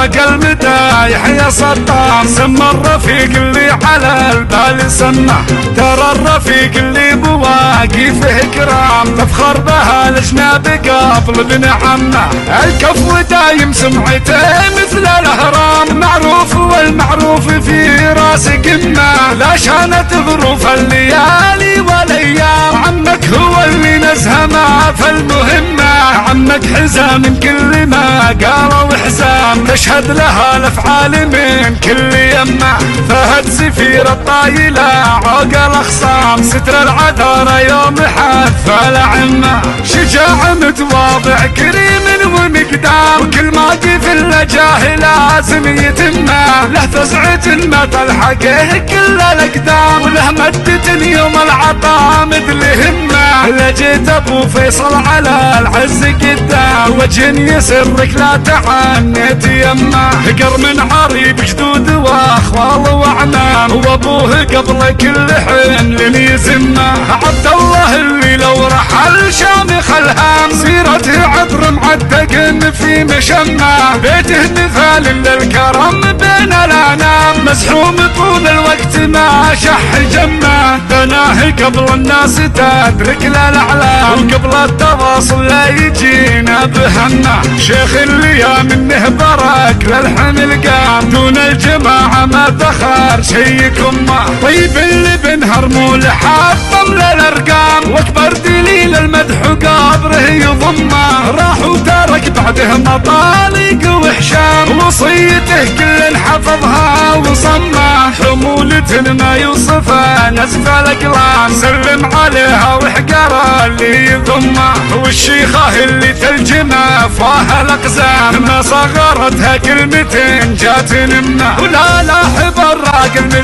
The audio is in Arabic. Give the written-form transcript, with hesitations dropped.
ذاق المدايح يا صدام، سمى الرفيق اللي على البال سمى، ترى الرفيق اللي بواقفه كرام، تفخر بها الجناب قبل ابن عمه، الكفو دايم سمعته مثل الاهرام، معروف والمعروف في راس قمه، لا شانت ظروف الليالي والايام، عمك هو اللي نزه ما فالمهمه، عمك حزام من كل ما قالوا حزام، تشهد لها الافعال من كل يمه، فهد سفير الطايله عوق الاخصام، ستر العذارى يوم حف العمه، شجاع متواضع كريم ومقدام، وكل ما في اللجاه لازم يتمه، له فزعة ما تلحقه كل الاقدام، وله مدة يوم العطاء مثل همه، لجيت ابو فيصل على العز قدام، وجه يسرك لا تعنيت يمه، هقر من عريب جدود واخوال واعمام، وابوه قبل كل حمل يزمه، عبد الله اللي لو رحل شامخ الهام، سيرته عطر معتق في مشمه، بيته مثال للكرم بين الانام، مزحوم طول الوقت ما شح جمه، بناه قبل الناس تدرك للاعلام، وقبل التواصل لا يجينا بهمه، شيخ اللي منه برك للحمل قام، دون الجماعه ما ذخر شي كمه، طيب اللي بنهر مول حطم للارقام، واكبر دليل المدح قبره يضمه، راح وترك بعده مطالق وحشام، وصيته كل حفظها وصمه، حمولة ما يوصفها نزف الاقلام، سلم عليها وحقر اللي يضمه، والشيخه اللي تلجمه فاها الاقزام، ما صغرتها كلمة جات نمه، ولا لاحب الراقل